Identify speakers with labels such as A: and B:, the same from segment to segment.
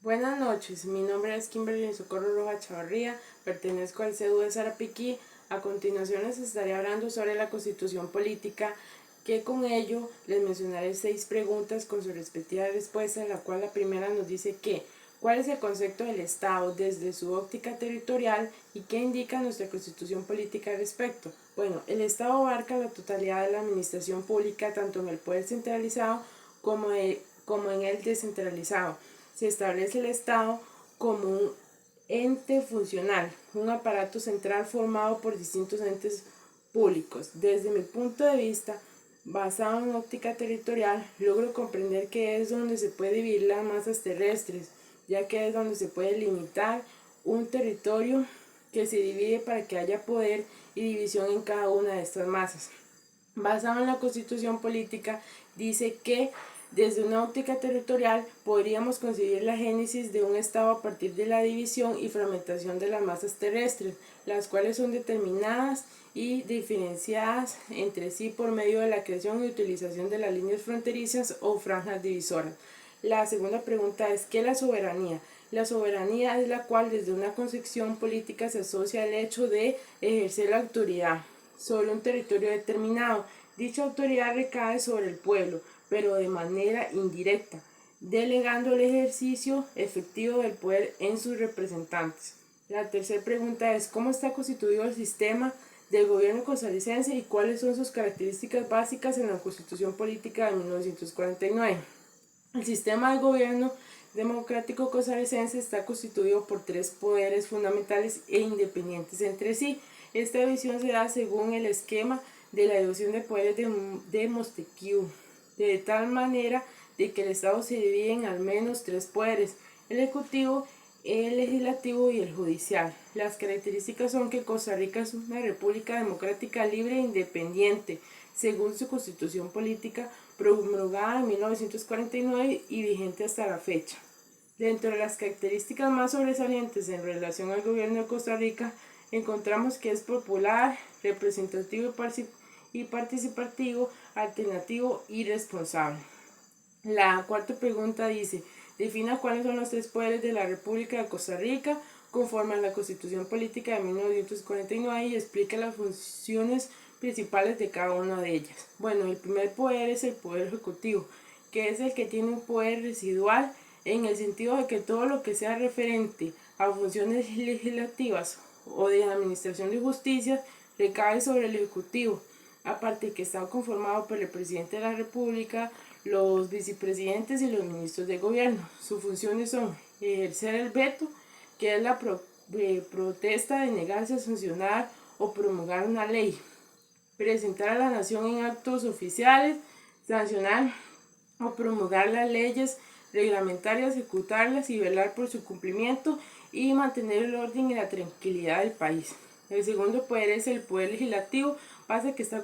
A: Buenas noches, mi nombre es Kimberly Socorro Roja Chavarría, pertenezco al CEDU de Sarapiquí. A continuación les estaré hablando sobre la Constitución Política, que con ello les mencionaré 6 preguntas con su respectiva respuesta, en la cual la primera nos dice que ¿cuál es el concepto del Estado desde su óptica territorial y qué indica nuestra Constitución Política al respecto? Bueno, el Estado abarca la totalidad de la administración pública, tanto en el poder centralizado como en el descentralizado. Se establece el Estado como un ente funcional, un aparato central formado por distintos entes públicos. Desde mi punto de vista, basado en óptica territorial, logro comprender que es donde se puede dividir las masas terrestres, ya que es donde se puede limitar un territorio que se divide para que haya poder y división en cada una de estas masas. Basado en la Constitución Política, dice que desde una óptica territorial podríamos concebir la génesis de un Estado a partir de la división y fragmentación de las masas terrestres, las cuales son determinadas y diferenciadas entre sí por medio de la creación y utilización de las líneas fronterizas o franjas divisoras. La segunda pregunta es, ¿qué es la soberanía? La soberanía es la cual desde una concepción política se asocia al hecho de ejercer la autoridad sobre un territorio determinado. Dicha autoridad recae sobre el pueblo, pero de manera indirecta, delegando el ejercicio efectivo del poder en sus representantes. La tercera pregunta es, ¿cómo está constituido el sistema del gobierno costarricense y cuáles son sus características básicas en la Constitución Política de 1949? El sistema de gobierno democrático costarricense está constituido por 3 poderes fundamentales e independientes entre sí. Esta división se da según el esquema de la división de poderes de Montesquieu, de tal manera de que el Estado se divide en al menos 3 poderes: el ejecutivo, el legislativo y el judicial. Las características son que Costa Rica es una república democrática libre e independiente, según su constitución política promulgada en 1949 y vigente hasta la fecha. Dentro de las características más sobresalientes en relación al gobierno de Costa Rica, encontramos que es popular, representativo y participativo, alternativo y responsable. La cuarta pregunta dice, defina cuáles son los 3 poderes de la República de Costa Rica conforme a la Constitución Política de 1949 y explica las funciones principales de cada una de ellas. Bueno, el primer poder es el poder ejecutivo, que es el que tiene un poder residual en el sentido de que todo lo que sea referente a funciones legislativas o de administración de justicia recae sobre el ejecutivo, aparte que está conformado por el presidente de la República, los vicepresidentes y los ministros de gobierno. Sus funciones son ejercer el veto, que es la protesta de negarse a sancionar o promulgar una ley, presentar a la nación en actos oficiales, sancionar o promulgar las leyes reglamentarias, ejecutarlas y velar por su cumplimiento y mantener el orden y la tranquilidad del país. El segundo poder es el poder legislativo, base que está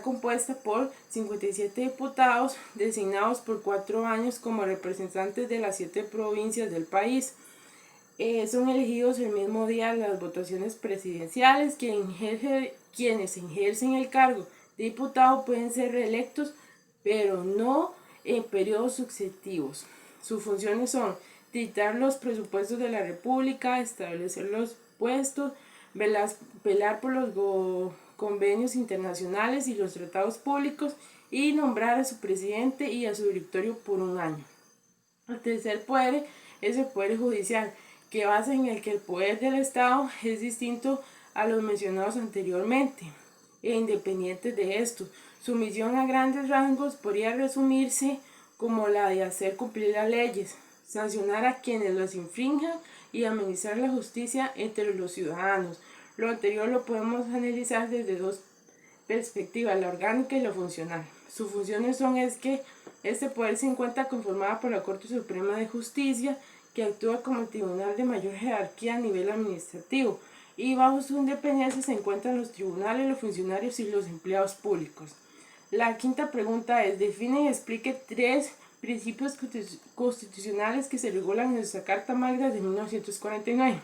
A: compuesta por 57 diputados designados por 4 años como representantes de las 7 provincias del país. Son elegidos el mismo día de las votaciones presidenciales. Quienes ejercen el cargo de diputado pueden ser reelectos, pero no en periodos sucesivos. Sus funciones son dictar los presupuestos de la República, establecer los puestos, velar por los convenios internacionales y los tratados públicos y nombrar a su presidente y a su directorio por un año. El tercer poder es el poder judicial, que basa en el que el poder del Estado es distinto a los mencionados anteriormente e independiente de estos. Su misión a grandes rasgos podría resumirse como la de hacer cumplir las leyes, sancionar a quienes las infrinjan y administrar la justicia entre los ciudadanos. Lo anterior lo podemos analizar desde 2 perspectivas, la orgánica y la funcional. Sus funciones son que este poder se encuentra conformado por la Corte Suprema de Justicia, que actúa como el tribunal de mayor jerarquía a nivel administrativo, y bajo su independencia se encuentran los tribunales, los funcionarios y los empleados públicos. La quinta pregunta es, define y explique 3 principios constitucionales que se regulan en nuestra Carta Magna de 1949.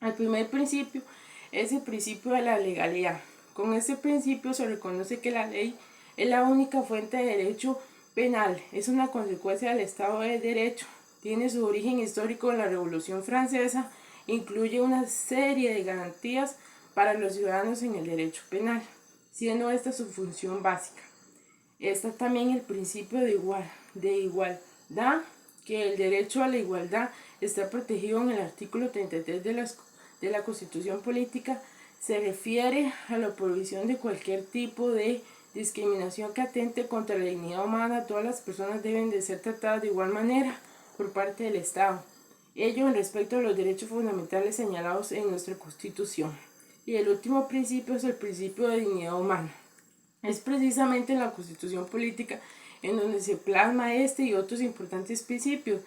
A: El primer principio es el principio de la legalidad. Con este principio se reconoce que la ley es la única fuente de derecho penal, es una consecuencia del Estado de Derecho tiene su origen histórico en la Revolución Francesa, incluye una serie de garantías para los ciudadanos en el derecho penal, siendo esta su función básica. Está también el principio de igualdad, que el derecho a la igualdad está protegido en el artículo 33 de la Constitución Política. Se refiere a la prohibición de cualquier tipo de discriminación que atente contra la dignidad humana. Todas las personas deben de ser tratadas de igual manera por parte del Estado. Ello en respecto a los derechos fundamentales señalados en nuestra Constitución. Y el último principio es el principio de dignidad humana. Es precisamente en la Constitución Política en donde se plasma este y otros importantes principios,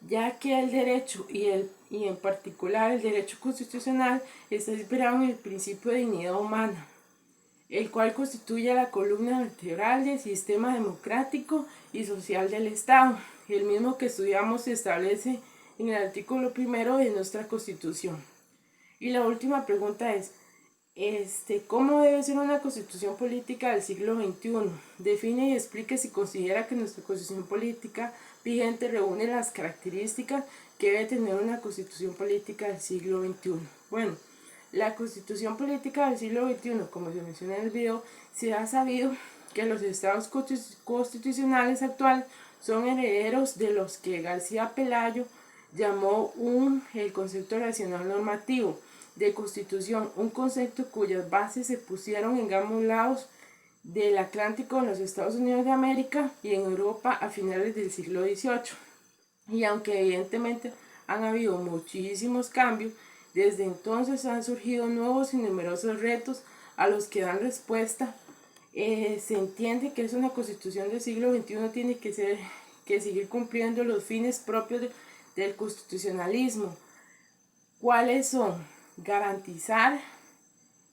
A: ya que el derecho y en particular el derecho constitucional está inspirado en el principio de dignidad humana, el cual constituye la columna vertebral del sistema democrático y social del Estado. El mismo que estudiamos se establece en el artículo 1 de nuestra Constitución. Y la última pregunta es, ¿cómo debe ser una constitución política del siglo XXI? Define y explique si considera que nuestra constitución política vigente reúne las características que debe tener una constitución política del siglo XXI. Bueno, la constitución política del siglo XXI, como se menciona en el video, se ha sabido que los estados constitucionales actuales son herederos de los que García Pelayo llamó el concepto racional normativo de constitución, un concepto cuyas bases se pusieron en ambos lados del Atlántico en los Estados Unidos de América y en Europa a finales del siglo XVIII. Y aunque evidentemente han habido muchísimos cambios, desde entonces han surgido nuevos y numerosos retos a los que dan respuesta. Se entiende que es una constitución del siglo XXI, tiene que seguir cumpliendo los fines propios del constitucionalismo. ¿Cuáles son? Garantizar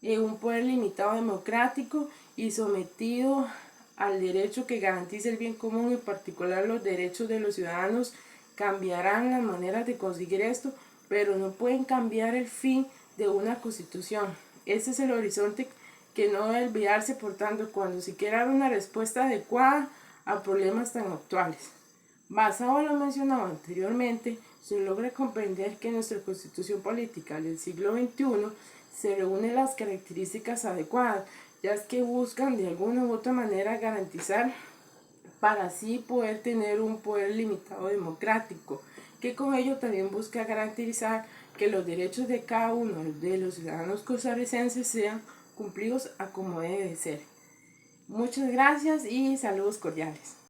A: un poder limitado democrático y sometido al derecho que garantice el bien común, en particular los derechos de los ciudadanos. Cambiarán las maneras de conseguir esto, pero no pueden cambiar el fin de una constitución. Ese es el horizonte que no debe olvidarse, por tanto, cuando se quiera dar una respuesta adecuada a problemas tan actuales. Basado en lo mencionado anteriormente, se logra comprender que nuestra constitución política del siglo XXI se reúne las características adecuadas, ya que buscan de alguna u otra manera garantizar para así poder tener un poder limitado democrático, que con ello también busca garantizar que los derechos de cada uno de los ciudadanos costarricenses sean cumplidos a como debe de ser. Muchas gracias y saludos cordiales.